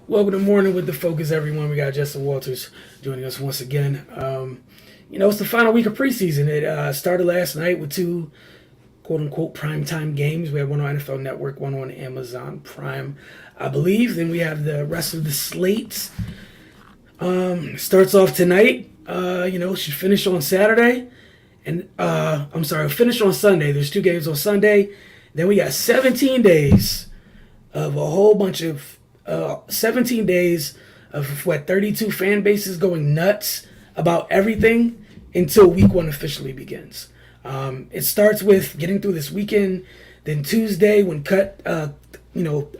Welcome to Morning with the Focus, everyone. We got Justin Walters joining us once again. It's the final week of preseason. It started last night with two quote-unquote primetime games. We have one on NFL Network, one on Amazon Prime, I believe. Then we have the rest of the slates. Starts off tonight. Should finish on Saturday. Finish on Sunday. There's two games on Sunday. Then we got 17 days of a whole bunch of 17 days of 32 fan bases going nuts about everything until week one officially begins. It starts with getting through this weekend, then Tuesday when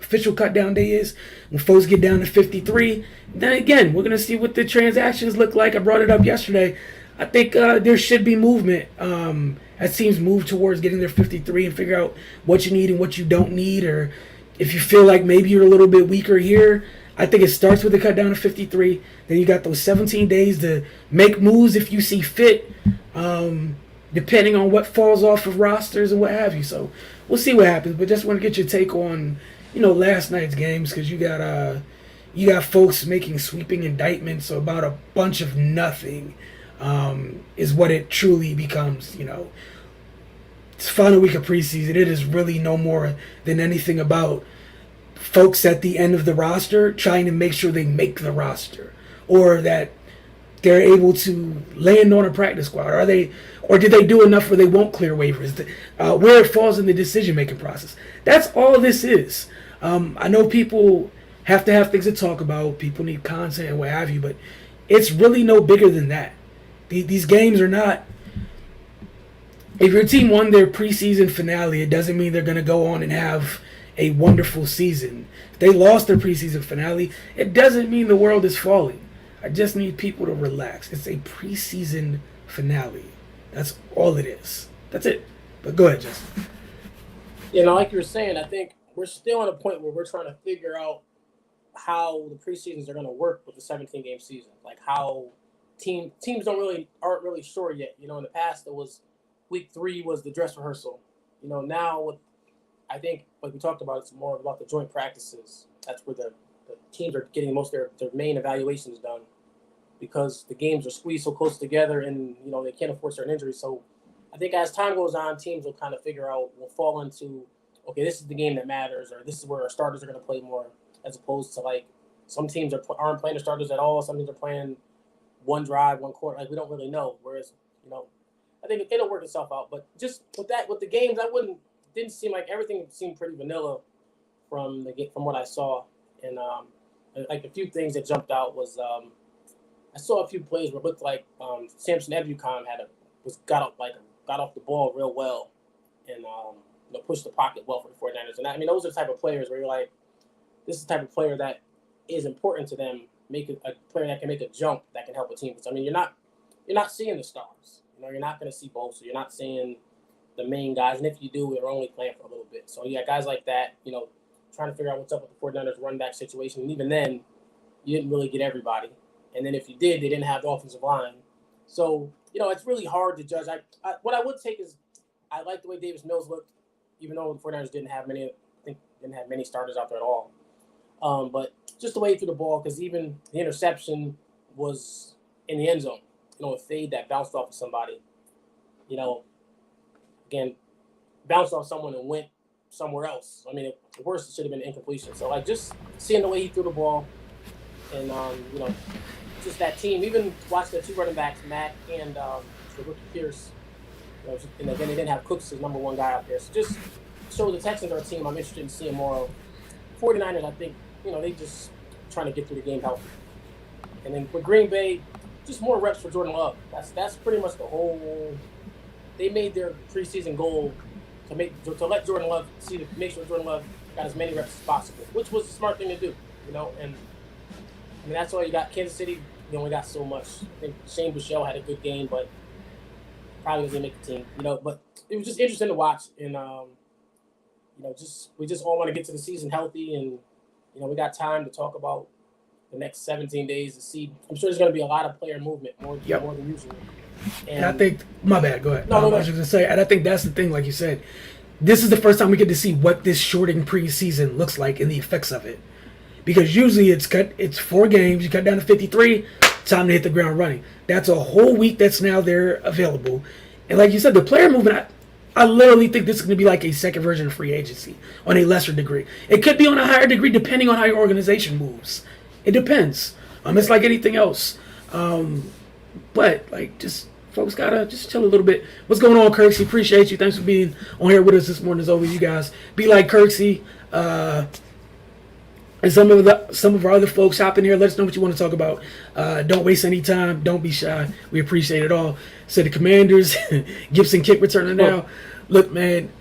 official cut down day is, when folks get down to 53. Then again, we're gonna see what the transactions look like. I brought it up yesterday. I think there should be movement as teams move towards getting their 53 and figure out what you need and what you don't need, or if you feel like maybe you're a little bit weaker here. I think it starts with the cut down to 53. Then you got those 17 days to make moves if you see fit, depending on what falls off of rosters and what have you. So we'll see what happens. But just want to get your take on, last night's games, because you got folks making sweeping indictments about a bunch of nothing. Is what it truly becomes. It's final week of preseason. It is really no more than anything about folks at the end of the roster trying to make sure they make the roster, or that they're able to land on a practice squad. Or did they do enough where they won't clear waivers? Where it falls in the decision-making process. That's all this is. I know people have to have things to talk about. People need content and what have you, but it's really no bigger than that. These games are not... If your team won their preseason finale, it doesn't mean they're going to go on and have a wonderful season. If they lost their preseason finale, it doesn't mean the world is falling. I just need people to relax. It's a preseason finale. That's all it is. That's it. But go ahead, Justin. Like you were saying, I think we're still at a point where we're trying to figure out how the preseasons are going to work with the 17-game season. Like how teams aren't really sure yet. In the past it was week 3 was the dress rehearsal. Now I think, like we talked about, it's more about the joint practices. That's where the teams are getting most of their main evaluations done, because the games are squeezed so close together and, they can't afford certain injuries. So I think as time goes on, teams will kind of will fall into, okay, this is the game that matters, or this is where our starters are going to play more, as opposed to like some teams aren't playing the starters at all. Some teams are playing one drive, one quarter. Like we don't really know. Whereas, I think it'll work itself out. But just with the games, didn't seem like everything seemed pretty vanilla from what I saw. And like a few things that jumped out was I saw a few plays where it looked like Samson Ebukam got off the ball real well and pushed the pocket well for the 49ers. And those are the type of players where you're like, this is the type of player that is important to them. Make a player that can make a jump that can help a team. So, you're not seeing the stars. You're not going to see both. So you're not seeing the main guys. And if you do, they're only playing for a little bit. So, guys like that, trying to figure out what's up with the 49ers run back situation. And even then, you didn't really get everybody. And then if you did, they didn't have the offensive line. So, it's really hard to judge. What I would take is I like the way Davis Mills looked, even though the 49ers didn't have many starters out there at all. But just the way he threw the ball, because even the interception was in the end zone. A fade that bounced off of somebody. Again, bounced off someone and went somewhere else. At worst, it should have been an incompletion. So, just seeing the way he threw the ball and, just that team, even watch the two running backs, Mack and the rookie Pierce, and again, they didn't have Cooks as number one guy out there. So, just show the Texans are a team I'm interested in seeing more of. 49ers, I think, they just trying to get through the game healthy. And then with Green Bay, just more reps for Jordan Love. That's pretty much the whole. They made their preseason goal to let Jordan Love make sure Jordan Love got as many reps as possible, which was the smart thing to do, And that's all you got. Kansas City, they only got so much. I think Shane Buechele had a good game, but probably doesn't make the team, But it was just interesting to watch, and we just all want to get to the season healthy, and we got time to talk about the next 17 days to see. I'm sure there's going to be a lot of player movement, more than usual. And I think, my bad, go ahead. No, I was just going to say, and I think that's the thing, like you said, this is the first time we get to see what this shorting preseason looks like and the effects of it. because usually it's 4 games, you cut down to 53, time to hit the ground running. That's a whole week that's now there available. And like you said, the player movement, I literally think this is going to be like a second version of free agency on a lesser degree. It could be on a higher degree depending on how your organization moves. It depends. It's like anything else. But like, just folks gotta just chill a little bit. What's going on, Kirksey? Appreciate you. Thanks for being on here with us this morning. As always, you guys be like Kirksey. And some of our other folks hop in here. Let us know what you want to talk about. Don't waste any time. Don't be shy. We appreciate it all. So the Commanders, Gibson kick returner now. Look, man,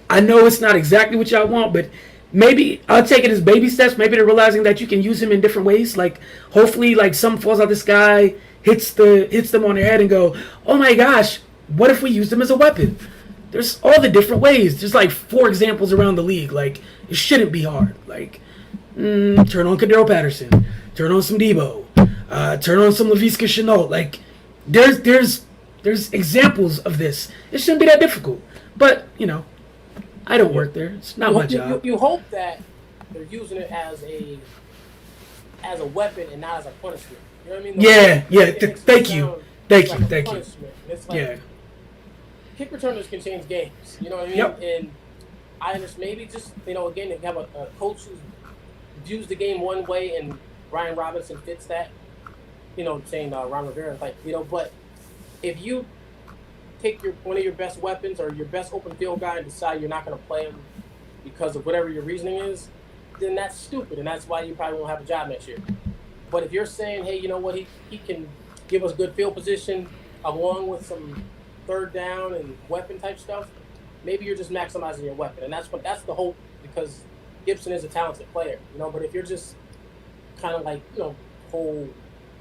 I know it's not exactly what y'all want, but maybe I'll take it as baby steps. Maybe they're realizing that you can use him in different ways. Like hopefully, like something falls out the sky, hits them on their head, and go, oh my gosh, what if we used him as a weapon? There's all the different ways. There's like 4 examples around the league. Like it shouldn't be hard. Like turn on Cordero Patterson, turn on some Debo, turn on some Laviska Shenault. Like there's examples of this. It shouldn't be that difficult. But I don't work there. It's not my job. You hope that they're using it as a weapon and not as a punishment. You know what I mean? Thank you. It's like, kick returners can change games. You know what I mean? Yep. And I understand maybe just again, they have a coach who views the game one way, and Brian Robinson fits that. Saying Ron Rivera, but if you take one of your best weapons or your best open field guy and decide you're not going to play him because of whatever your reasoning is, then that's stupid, and that's why you probably won't have a job next year. But if you're saying, hey, you know what, he can give us good field position along with some third down and weapon type stuff, maybe you're just maximizing your weapon, and that's the hope, because Gibson is a talented player, But if you're just kind of like whole,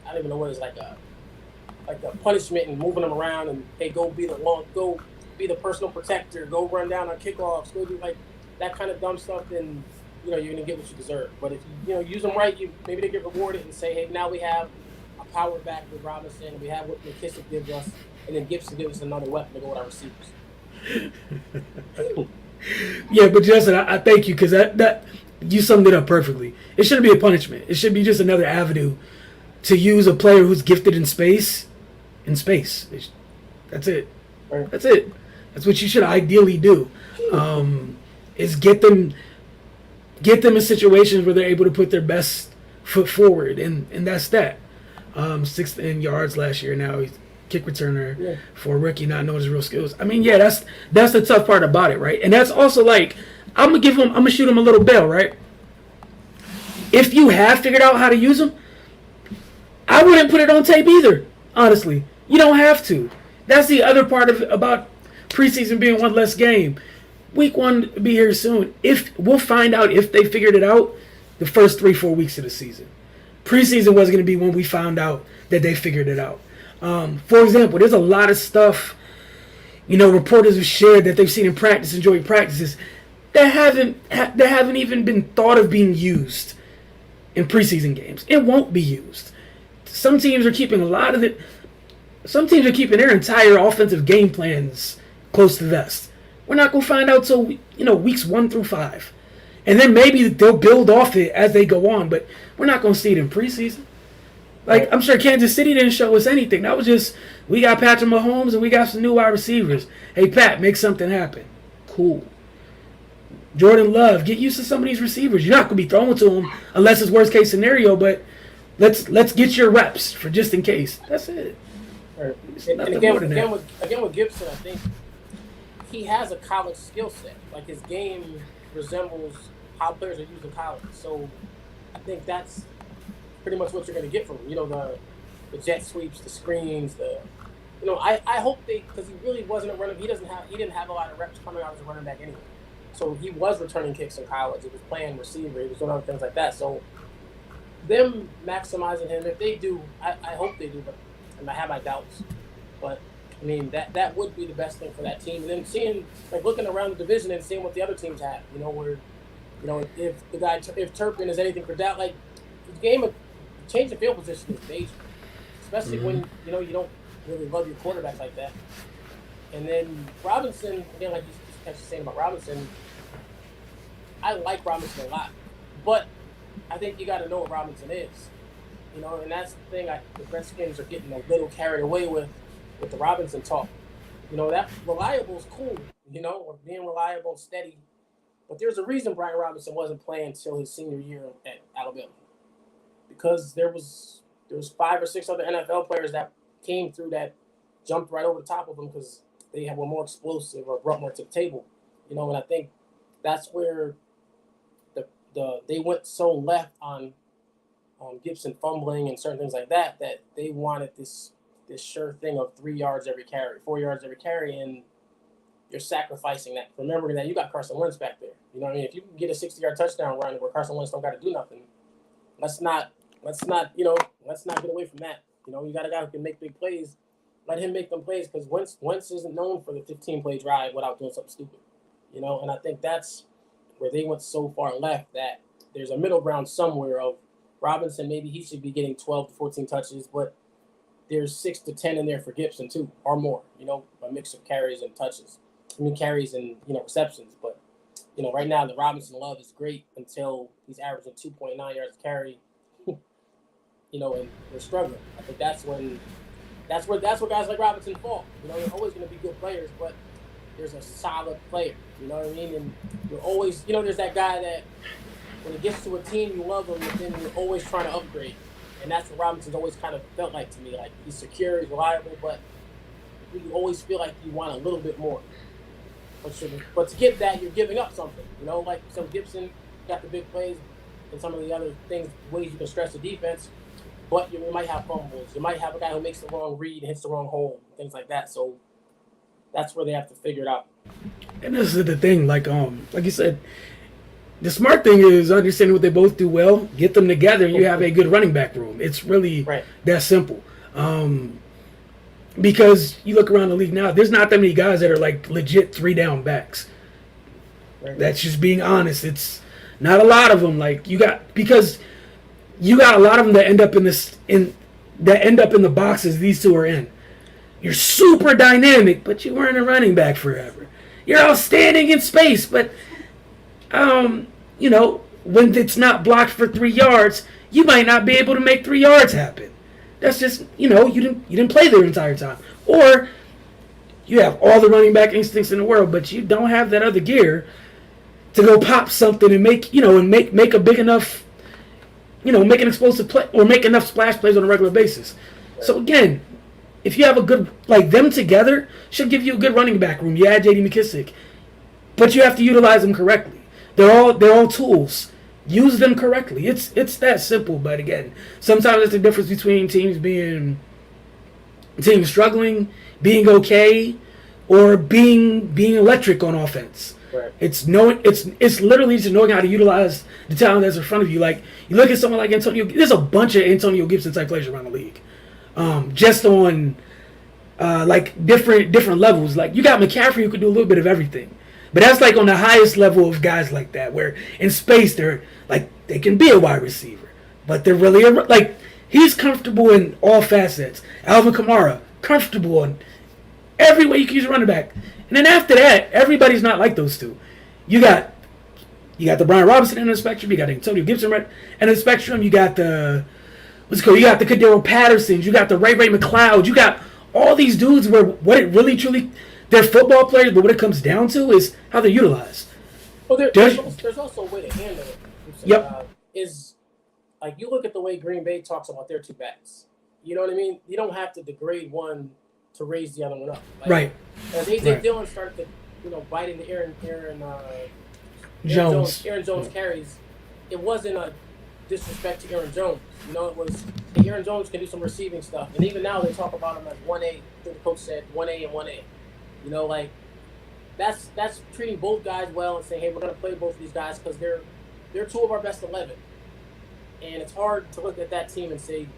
I don't even know what it's like a punishment and moving them around and hey, go be the personal protector, go run down on kickoffs, go do like that kind of dumb stuff, then you're gonna get what you deserve. But if you use them right, maybe they get rewarded and say, hey, now we have a power back with Robinson, we have what McKissick gives us, and then Gibson gives us another weapon to go with our receivers. Yeah, but Justin, I thank you, because that you summed it up perfectly. It shouldn't be a punishment. It should be just another avenue to use a player who's gifted in space. That's it. Right. That's it. That's what you should ideally do. Is get them in situations where they're able to put their best foot forward, and that's that. 6th in yards last year. Now he's kick returner for a rookie, not knowing his real skills. I mean, yeah, that's the tough part about it, right? And that's also like I'm gonna shoot him a little bell, right? If you have figured out how to use him, I wouldn't put it on tape either. Honestly, you don't have to. That's the other part about preseason being one less game. Week 1 will be here soon. If we'll find out if they figured it out the first 3-4 weeks of the season. Preseason was going to be when we found out that they figured it out. For example, there's a lot of stuff, reporters have shared that they've seen in practice and joint practices that haven't even been thought of being used in preseason games. It won't be used. Some teams are keeping Some teams are keeping their entire offensive game plans close to the vest. We're not going to find out till weeks 1 through 5, and then maybe they'll build off it as they go on. But we're not going to see it in preseason. Like, I'm sure Kansas City didn't show us anything. That was just, we got Patrick Mahomes and we got some new wide receivers. Hey, Pat, make something happen. Cool. Jordan Love, get used to some of these receivers. You're not going to be throwing to them unless it's worst case scenario, but let's get your reps for just in case. That's it. Right. And again with Gibson, I think he has a college skill set. Like, his game resembles how players are used in college. So I think that's pretty much what you're going to get from him. The jet sweeps, the screens, I hope because he really wasn't a runner. He didn't have a lot of reps coming out as a running back anyway. So he was returning kicks in college. He was playing receiver. He was doing other things like that. So them maximizing him, if they do, I hope they do, but I have my doubts. But I mean, that would be the best thing for that team. And then looking around the division and seeing what the other teams have. Where if Turpin is anything for doubt, like, the game of change the field position is major, especially when you don't really love your quarterback like that. And then Robinson, again, like you kept saying about Robinson, I like Robinson a lot, but I think you got to know what Robinson is. And that's the thing. The Redskins are getting a little carried away with the Robinson talk. That reliable is cool. Or being reliable and steady. But there's a reason Brian Robinson wasn't playing until his senior year at Alabama, because there was 5 or 6 other NFL players that came through that jumped right over the top of him because were more explosive or brought more to the table. And I think that's where they went so left on Gibson fumbling and certain things like that they wanted this sure thing of 3 yards every carry, 4 yards every carry, and you're sacrificing that. Remembering that you got Carson Wentz back there. You know what I mean? If you can get a 60-yard touchdown run where Carson Wentz don't got to do nothing, let's not get away from that. You got a guy who can make big plays. Let him make them plays, because Wentz isn't known for the 15-play drive without doing something stupid. And I think that's where they went so far left that there's a middle ground somewhere of Robinson. Maybe he should be getting 12 to 14 touches, but there's 6 to 10 in there for Gibson too, or more. A mix of carries and touches. Carries and receptions. But right now the Robinson love is great until he's averaging 2.9 yards a carry. And they're struggling. I think that's where guys like Robinson fall. They're always going to be good players, but there's a solid player. You know what I mean? And you're always, there's that guy that when he gets to a team, you love him, but then you're always trying to upgrade. And that's what Robinson's always kind of felt like to me. Like, he's secure, he's reliable, but you always feel like you want a little bit more. But to get that, you're giving up something. Like so Gibson got the big plays and some of the other things, ways you can stress the defense. But you might have fumbles. You might have a guy who makes the wrong read and hits the wrong hole, things like that. So that's where they have to figure it out. And this is the thing, like you said, the smart thing is understanding what they both do well, get them together, and you have a good running back room. It's really that simple. Because you look around the league now, there's not that many guys that are like legit 3-down backs. Right. That's just being honest. It's not a lot of them. Because you got a lot of them that end up in the boxes these two are in. You're super dynamic, but you weren't a running back forever. You're outstanding in space, but when it's not blocked for 3 yards, you might not be able to make 3 yards happen. That's just you didn't play there the entire time, or you have all the running back instincts in the world, but you don't have that other gear to go pop something and make a big enough. Make an explosive play or make enough splash plays on a regular basis. So again, if you have a good, them together should give you a good running back room. You add J.D. McKissick, but you have to utilize them correctly. They're all tools. Use them correctly. It's that simple. But again, sometimes it's the difference between teams struggling, being okay, or being electric on offense. Right. It's literally just knowing how to utilize the talent that's in front of you. Like, you look at someone like Antonio. There's a bunch of Antonio Gibson type players around the league, just on different levels. Like, you got McCaffrey who could do a little bit of everything, but that's like on the highest level of guys like that, where in space they're like they can be a wide receiver, but they're really he's comfortable in all facets. Alvin Kamara comfortable in every way you can use a running back. And then after that, everybody's not like those two. You got the Brian Robinson end of the spectrum. You got Antonio Gibson end of the spectrum. You got the You got the Cordero Pattersons. You got the Ray McLeod. You got all these dudes where what it really truly they're football players, but what it comes down to is how they're utilized. Well, there's also a way to handle it. Yep. Is like you look at the way Green Bay talks about their two backs. You know what I mean? You don't have to degrade one to raise the other one up. Right. As A.J. Dillon started to, bite into Aaron Jones carries, it wasn't a disrespect to Aaron Jones. It was Aaron Jones can do some receiving stuff. And even now they talk about him as 1A. I think the coach said 1A and 1A. That's treating both guys well and saying, hey, we're going to play both of these guys because they're two of our best 11. And it's hard to look at that team and say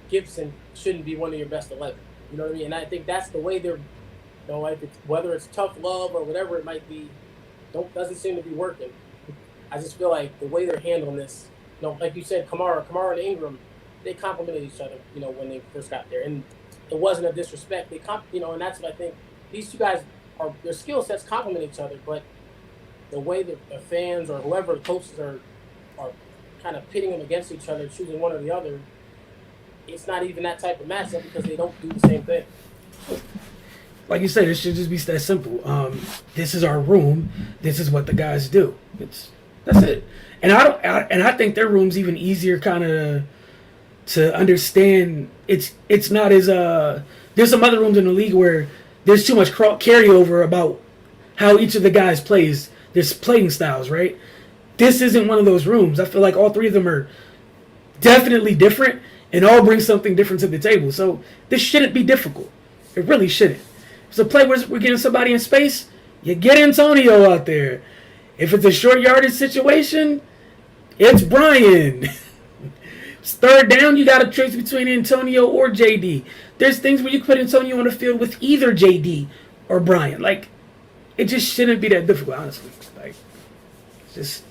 Gibson shouldn't be one of your best 11. You know what I mean? And I think that's the way they're, whether it's tough love or whatever it might be, doesn't seem to be working. I just feel like the way they're handling this, like you said, Kamara and Ingram, they complimented each other, when they first got there. And it wasn't a disrespect. And that's what I think. These two guys, their skill sets complement each other, but the way that the fans or whoever the coaches are kind of pitting them against each other, choosing one or the other, it's not even that type of matchup because they don't do the same thing. Like you said, it should just be that simple. This is our room. This is what the guys do. That's it. And I think their room's even easier, kind of to understand. It's not as there's some other rooms in the league where there's too much carryover about how each of the guys plays. There's playing styles, right? This isn't one of those rooms. I feel like all three of them are definitely different and all bring something different to the table. So this shouldn't be difficult. It really shouldn't. If it's a play where we're getting somebody in space, you get Antonio out there. If it's a short yardage situation, it's Brian. It's third down, you got a choice between Antonio or JD. There's things where you put Antonio on the field with either JD or Brian. Like, it just shouldn't be that difficult, honestly. Like, it's just,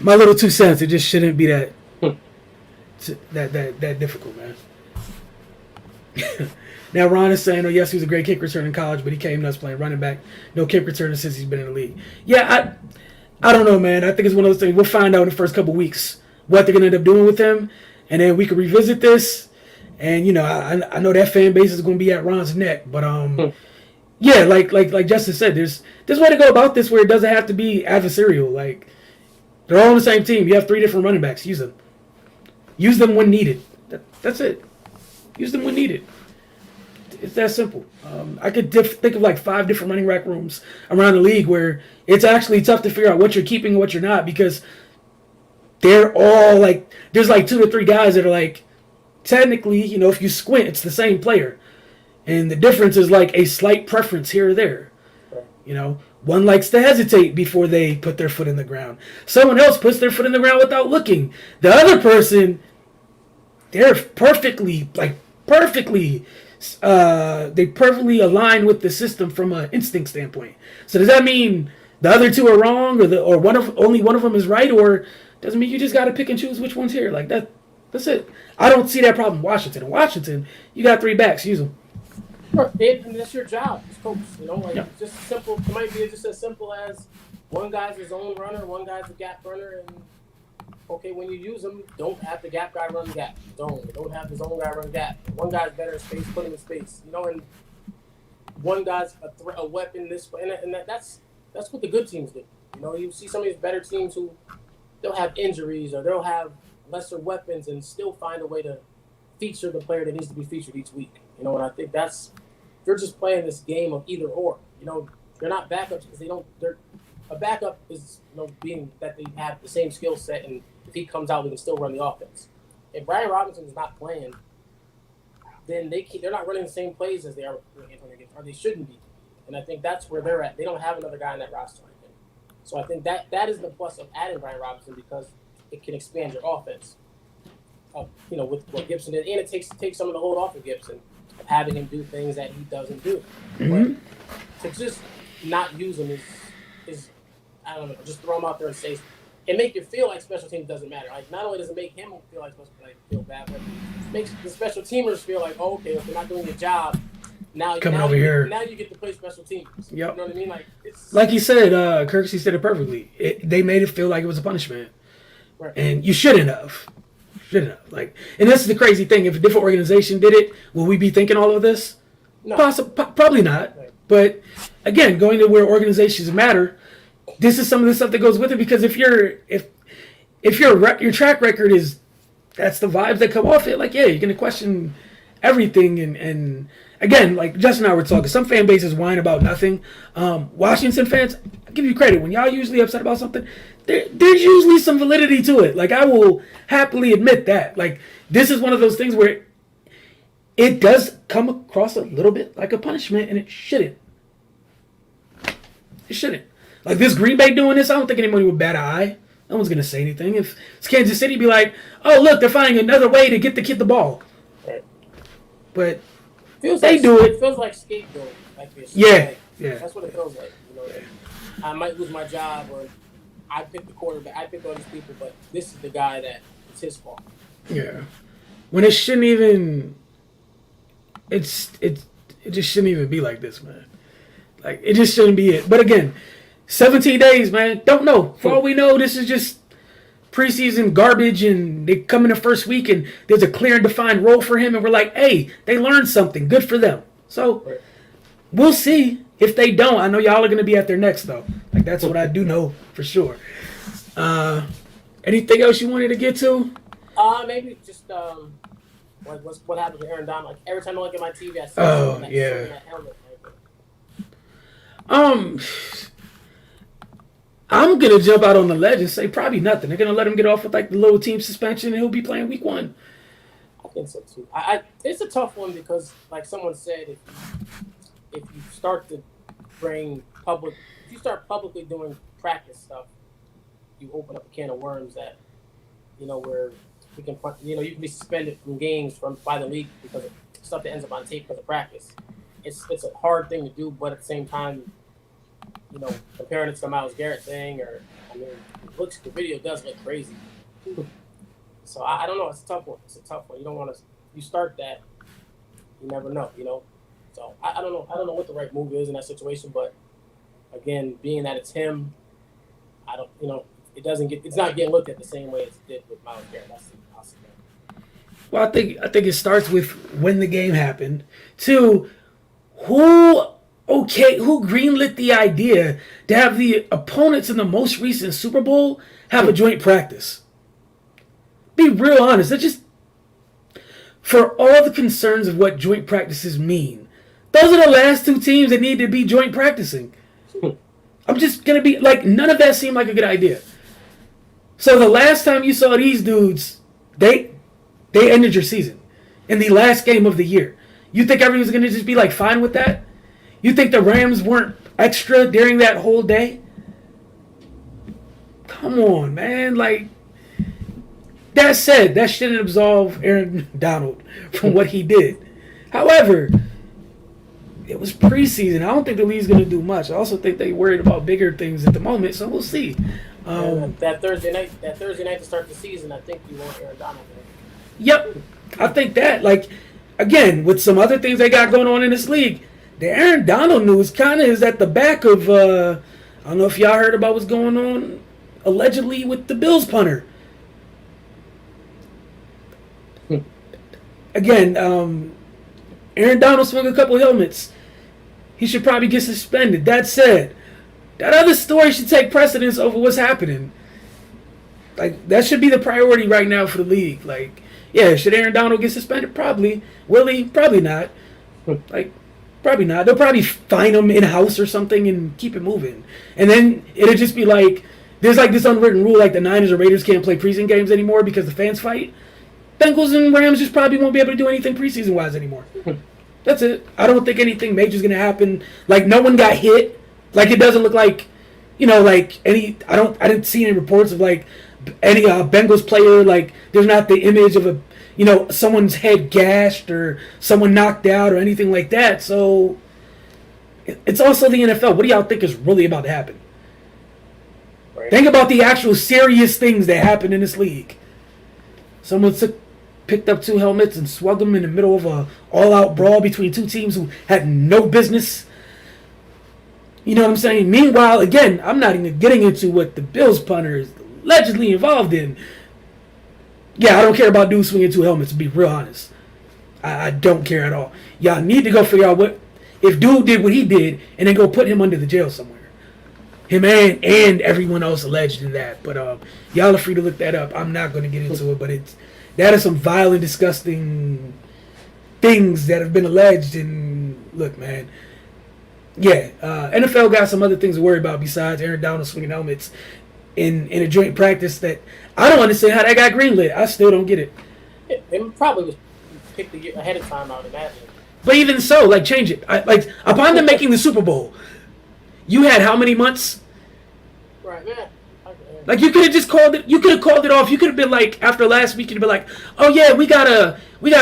my little 2 cents. It just shouldn't be that difficult, man. Now, Ron is saying, yes, he was a great kick returner in college, but he came nuts playing running back. No kick returner since he's been in the league. Yeah, I don't know, man. I think it's one of those things. We'll find out in the first couple weeks what they're going to end up doing with him, and then we can revisit this. And, I know that fan base is going to be at Ron's neck, but yeah, like Justin said, there's a way to go about this where it doesn't have to be adversarial. Like, they're all on the same team. You have 3 different running backs. Use them. Use them when needed. That's it. Use them when needed. It's that simple. I could think of like 5 different running back rooms around the league where it's actually tough to figure out what you're keeping and what you're not, because they're all like, there's like 2 to 3 guys that are like, technically, if you squint, it's the same player. And the difference is like a slight preference here or there. One likes to hesitate before they put their foot in the ground. Someone else puts their foot in the ground without looking. The other person, they're perfectly align with the system from an instinct standpoint. So does that mean the other 2 are wrong, or only one of them is right, or doesn't mean you just got to pick and choose which one's here? Like that. That's it. I don't see that problem in Washington. In Washington, you got 3 backs. Use them. And that's your job as coach. Yeah. It's just simple. It might be just as simple as one guy's his own runner, one guy's a gap runner, and okay, when you use them, don't have the gap guy run the gap. Don't have his own guy run the gap. One guy's better in space, put him in space. And one guy's a weapon this way, and that's what the good teams do. You see some of these better teams who they'll have injuries or they'll have lesser weapons and still find a way to feature the player that needs to be featured each week. And I think they're just playing this game of either or. They're not backups because a backup is being that they have the same skill set, and if he comes out, we can still run the offense. If Brian Robinson is not playing, then they're not running the same plays as they are with Antonio Gibson, or they shouldn't be. And I think that's where they're at. They don't have another guy on that roster, I think. So I think that is the plus of adding Brian Robinson, because it can expand your offense. With what Gibson did, and it takes some of the load off of Gibson, of having him do things that he doesn't do. Mm-hmm. But to just not use him is I don't know, just throw him out there and say and make you feel like special teams doesn't matter. Like, not only does it make him feel bad, but it makes the special teamers feel like, oh, okay, if you're not doing your job, now you get to play special teams. Yep. You know what I mean? Like you said, Kirksey said it perfectly. They made it feel like it was a punishment, right. And you shouldn't have. And this is the crazy thing. If a different organization did it, will we be thinking all of this? No. Probably not. Right. But again, going to where organizations matter, this is some of the stuff that goes with it. Because if your track record is, that's the vibes that come off it. Like, yeah, you're gonna question everything. And again, like Justin and I were talking, some fan bases whine about nothing. Washington fans, I give you credit, when y'all usually upset about something, there's usually some validity to it. Like, I will happily admit that. Like, this is one of those things where it does come across a little bit like a punishment, and it shouldn't. It shouldn't. Like, this Green Bay doing this, I don't think anybody would bat an eye. No one's going to say anything. If it's Kansas City, be like, oh, look, they're finding another way to get the kid the ball. Right. But they do it. It feels like scapegoat. Yeah. That's what it feels like. I might lose my job, or I picked the quarterback. I picked all these people, but this is the guy that it's his fault. Yeah. When it shouldn't even. It just shouldn't even be like this, man. Like, it just shouldn't be it. But again, 17 days, man. Don't know. For all we know, this is just preseason garbage and they come in the first week and there's a clear and defined role for him and we're like, hey, they learned something. Good for them. So we'll see. If they don't, I know y'all are going to be at their necks, though. Like, that's what I do know for sure. Anything else you wanted to get to? Maybe just like what happened to Aaron Donald. Like every time I look at my TV, I see that helmet. I'm gonna jump out on the ledge and say probably nothing. They're gonna let him get off with like the little team suspension, and he'll be playing week 1. I think so too. It's a tough one because, like someone said, if you start to if you start publicly doing practice stuff, you open up a can of worms that, where you can be suspended from games by the league because of stuff that ends up on tape because of practice. It's a hard thing to do, but at the same time, comparing it to the Myles Garrett thing, the video does look crazy. So I don't know. It's a tough one. You don't want to. You start that, you never know. So I don't know. I don't know what the right move is in that situation, but again, being that it's him, I don't. It's not getting looked at the same way as it did with Myles Garrett. I'll see that. Well, I think it starts with when the game happened. 2, who greenlit the idea to have the opponents in the most recent Super Bowl have a joint practice? Be real honest. That just, for all the concerns of what joint practices mean, those are the last 2 teams that need to be joint practicing. I'm just going to be like, none of that seemed like a good idea. So the last time you saw these dudes, they ended your season in the last game of the year. You think everyone's going to just be like fine with that? You think the Rams weren't extra during that whole day? Come on, man. Like, that said, that shouldn't absolve Aaron Donald from what he did. However, it was preseason. I don't think the league's going to do much. I also think they worried about bigger things at the moment, so we'll see. That Thursday night to start the season, I think you want Aaron Donald there. Yep. I think that, like, again, with some other things they got going on in this league, the Aaron Donald news kind of is at the back of, I don't know if y'all heard about what's going on, allegedly, with the Bills punter. Again, Aaron Donald swung a couple helmets. He should probably get suspended. That said, that other story should take precedence over what's happening. Like, that should be the priority right now for the league. Like, yeah, should Aaron Donald get suspended? Probably. Will he? Probably not. Like, probably not. They'll probably fine him in-house or something and keep it moving. And then it'll just be like, there's like this unwritten rule, like the Niners or Raiders can't play preseason games anymore because the fans fight. Bengals and Rams just probably won't be able to do anything preseason-wise anymore. That's it. I don't think anything major is going to happen. Like, no one got hit. Like, it doesn't look like, like any. I didn't see any reports of like any Bengals player. Like, there's not the image of someone's head gashed or someone knocked out or anything like that. So it's also the NFL. What do y'all think is really about to happen? Right. Think about the actual serious things that happen in this league. Someone picked up 2 helmets and swung them in the middle of a all-out brawl between 2 teams who had no business. You know what I'm saying? Meanwhile, again, I'm not even getting into what the Bills punter is allegedly involved in. Yeah, I don't care about dudes swinging 2 helmets, to be real honest. I don't care at all. Y'all need to go figure out if dude did what he did and then go put him under the jail somewhere. Him and everyone else alleged in that. But y'all are free to look that up. I'm not going to get into it, but that is some vile and disgusting things that have been alleged. And look, man, yeah, NFL got some other things to worry about besides Aaron Donald swinging helmets in a joint practice that I don't understand how that got greenlit. I still don't get it. It probably was picked ahead of time, I would imagine. But even so, like, change it. Upon them making the Super Bowl, you had how many months? Right, man. Like, you could have just called it. You could have called it off. You could have been like, after last week, you'd be like, oh yeah, we got a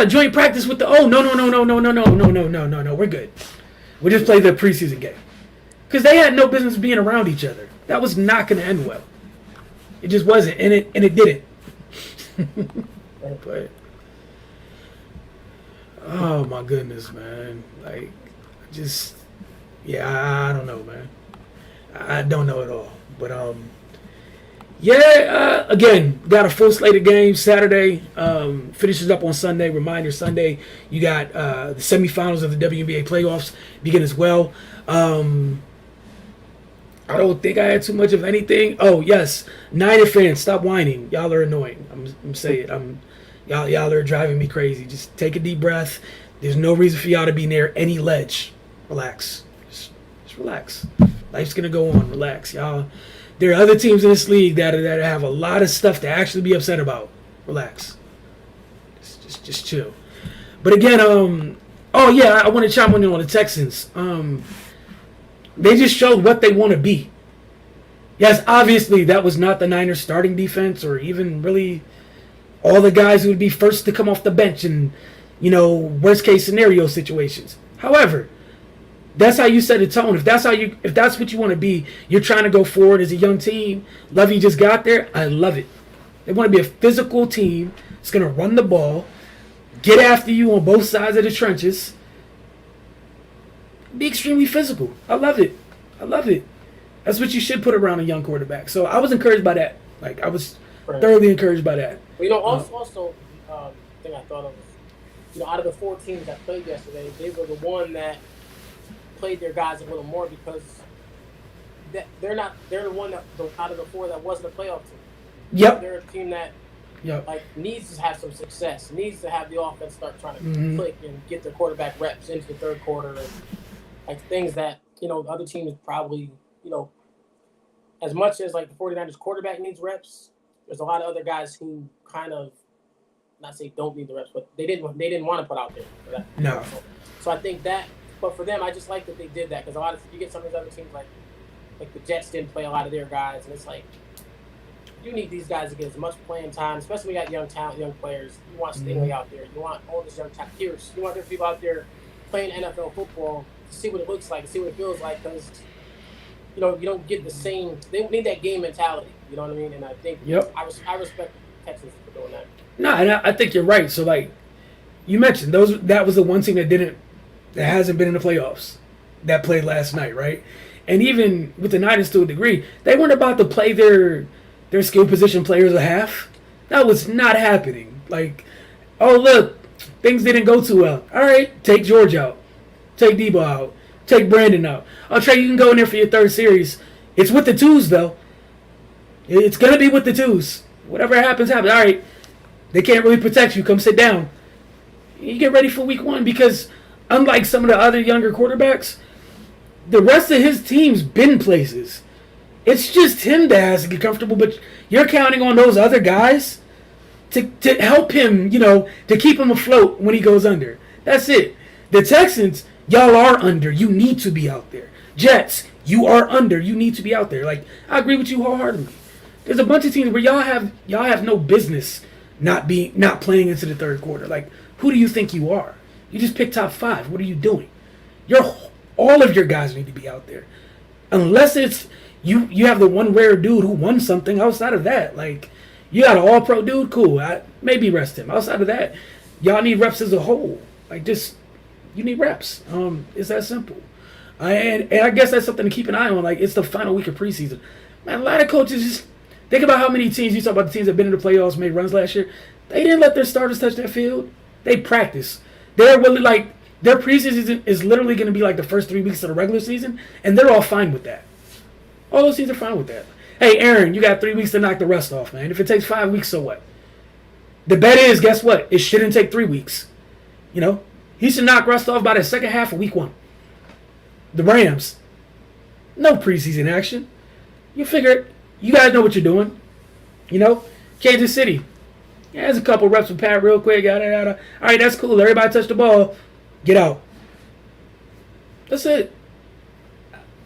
joint practice with the. Oh no, we're good. We'll just play the preseason game because they had no business being around each other. That was not going to end well. It just wasn't, and it didn't. But oh my goodness, man! Like, I don't know, man. I don't know at all. But Yeah, again, got a full slate of games Saturday. Finishes up on Sunday. Reminder Sunday, you got the semifinals of the WNBA playoffs begin as well. I don't think I had too much of anything. Oh yes, Niner fans, stop whining. Y'all are annoying. I'm saying it. Y'all are driving me crazy. Just take a deep breath. There's no reason for y'all to be near any ledge. Relax. Just relax. Life's gonna go on. Relax, y'all. There are other teams in this league that have a lot of stuff to actually be upset about. Relax. Just chill. But again, oh yeah, I want to chime in on the Texans. They just showed what they want to be. Yes, obviously that was not the Niners starting defense or even really all the guys who would be first to come off the bench in, worst case scenario situations. However, that's how you set a tone. If that's what you want to be, you're trying to go forward as a young team. Lovey just got there. I love it. They want to be a physical team. It's going to run the ball, get after you on both sides of the trenches, be extremely physical. I love it. That's what you should put around a young quarterback. So I was encouraged by that. Like, I was thoroughly encouraged by that. Well, also, thing I thought of was, out of the 4 teams that played yesterday, they were the one that played their guys a little more because they're the one that out of the 4 that wasn't a playoff team. Yep. They're a team that needs to have some success, needs to have the offense start trying to click and get their quarterback reps into the third quarter, and like things that other teams probably as much as like the 49ers quarterback needs reps. There's a lot of other guys who kind of not say don't need the reps, but they didn't want to put out there for that. No. So I think that, but for them, I just like that they did that because a lot of you get some of these other teams like the Jets didn't play a lot of their guys, and it's like you need these guys to get as much playing time, especially when you got young talent, young players. You want Stingley out there. You want all this young talent. Pierce. You want those people out there playing NFL football to see what it looks like, to see what it feels like, because you don't get the same. They need that game mentality. You know what I mean? And I think I respect the Texans for doing that. No, and I think you're right. So like you mentioned, that was the one team that hasn't been in the playoffs that played last night, right? And even with the Niners to a degree, they weren't about to play their skill position players a half. That was not happening. Like, oh look, things didn't go too well. All right, take George out, take Debo out, take Brandon out. Oh Trey, you can go in there for your third series. It's with the twos though. It's gonna be with the twos. Whatever happens, happens. All right, they can't really protect you. Come sit down. You get ready for week 1 because unlike some of the other younger quarterbacks, the rest of his team's been places. It's just him that has to get comfortable, but you're counting on those other guys to help him, to keep him afloat when he goes under. That's it. The Texans, y'all are under. You need to be out there. Jets, you are under. You need to be out there. Like, I agree with you wholeheartedly. There's a bunch of teams where y'all have no business not playing into the third quarter. Like, who do you think you are? You just picked top 5. What are you doing? All of your guys need to be out there. Unless it's you have the one rare dude who won something. Outside of that, like, you got an all-pro dude, cool. Maybe rest him. Outside of that, y'all need reps as a whole. Like, you need reps. It's that simple. And I guess that's something to keep an eye on. Like, it's the final week of preseason. Man, a lot of coaches just think about how many teams, you talk about the teams that have been in the playoffs, made runs last year. They didn't let their starters touch that field. They practice. They're really like, their preseason is literally going to be like the first 3 weeks of the regular season, and they're all fine with that. All those teams are fine with that. Hey, Aaron, you got 3 weeks to knock the rust off, man. If it takes 5 weeks, so what? The bet is, guess what? It shouldn't take 3 weeks. He should knock rust off by the second half of week 1. The Rams, no preseason action. You figure it. You guys know what you're doing. Kansas City. Yeah, there's a couple reps with Pat real quick. All right, that's cool. Everybody touch the ball. Get out. That's it.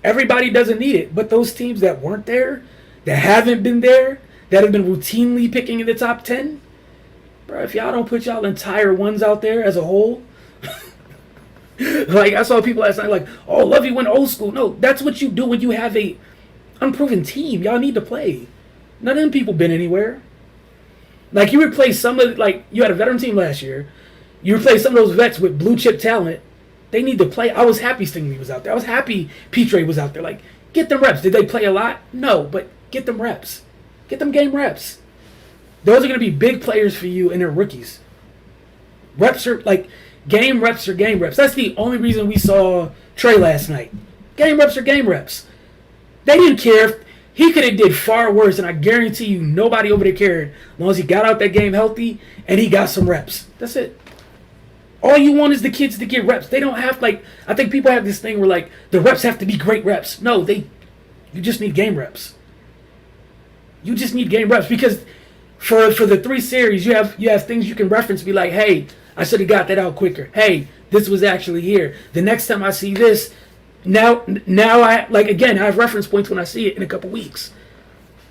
Everybody doesn't need it. But those teams that weren't there, that haven't been there, that have been routinely picking in the top 10, bro, if y'all don't put y'all entire ones out there as a whole, like I saw people last night like, oh, Lovey went old school. No, that's what you do when you have a unproven team. Y'all need to play. None of them people been anywhere. Like, you replace you had a veteran team last year. You replace some of those vets with blue chip talent. They need to play. I was happy Stingley was out there. I was happy Petre was out there. Like, get them reps. Did they play a lot? No, but get them reps. Get them game reps. Those are going to be big players for you, and they're rookies. Reps are like game reps are game reps. That's the only reason we saw Trey last night. Game reps are game reps. They didn't care. If he could have did far worse, and I guarantee you nobody over there cared as long as he got out that game healthy and he got some reps. That's it. All you want is the kids to get reps. They don't have, like, I think people have this thing where, like, the reps have to be great reps. No, you just need game reps. You just need game reps because for the 3 series, you have things you can reference, be like, hey, I should have got that out quicker. Hey, this was actually here. The next time I see this, now I, like, again, I have reference points when I see it in a couple weeks.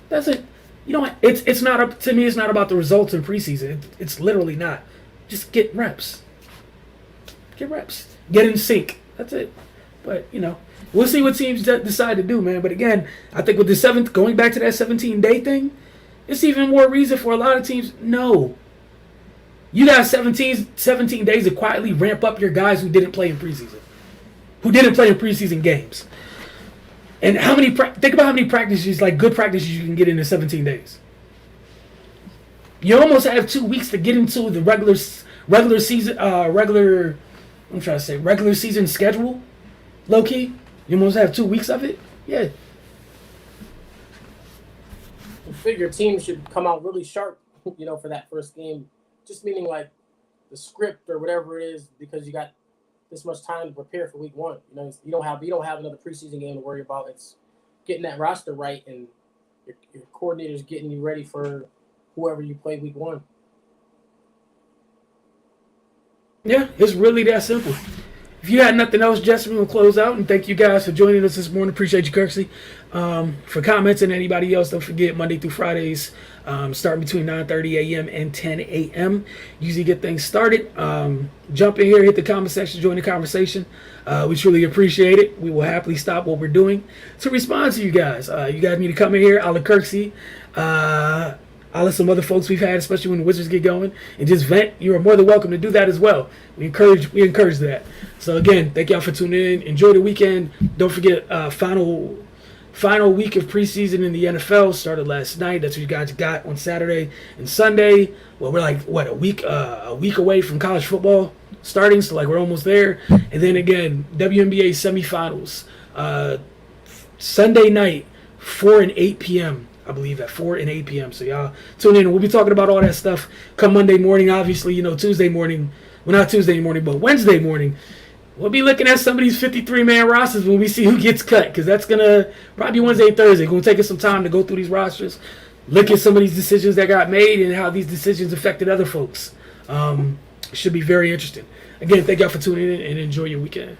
That's it. You know, it's not up to me. It's not about the results in preseason. It's literally not. Just get reps. Get reps. Get in sync. That's it. But, you know, we'll see what teams decide to do, man. But again, I think with the going back to that 17-day thing, it's even more reason for a lot of teams. No. You got 17 days to quietly ramp up your guys who didn't play in preseason. Who didn't play in preseason games. And think about how many practices, like good practices, you can get in 17 days. You almost have 2 weeks to get into the regular season schedule, low key. You almost have 2 weeks of it. Yeah. I figure teams should come out really sharp, you know, for that first game. Just meaning like the script or whatever it is, because you got this much time to prepare for week 1. You know, you don't have another preseason game to worry about. It's getting that roster right and your coordinators getting you ready for whoever you play week 1. Yeah, it's really that simple. If you had nothing else, Jesse, we'll close out. And thank you guys for joining us this morning. Appreciate you, Kirksey. For comments and anybody else, don't forget Monday through Fridays, starting between 9:30 a.m. and 10 a.m. Usually get things started. Jump in here, hit the comment section, join the conversation. We truly appreciate it. We will happily stop what we're doing to respond to you guys. You guys need to come in here, a la Kirksey. I'll let some other folks we've had, especially when the Wizards get going, and just vent. You are more than welcome to do that as well. We encourage that. So again, thank y'all for tuning in. Enjoy the weekend. Don't forget, final week of preseason in the NFL started last night. That's what you guys got on Saturday and Sunday. Well, we're like a week away from college football starting, so like we're almost there. And then again, WNBA semifinals Sunday night, 4 and 8 p.m. I believe at 4 and 8 p.m. So y'all tune in. We'll be talking about all that stuff come Monday morning. Obviously, you know, Tuesday morning. Well, not Tuesday morning, but Wednesday morning. We'll be looking at some of these 53-man rosters when we see who gets cut, because that's going to probably be Wednesday and Thursday. It's going to take us some time to go through these rosters, look at some of these decisions that got made and how these decisions affected other folks. It should be very interesting. Again, thank y'all for tuning in and enjoy your weekend.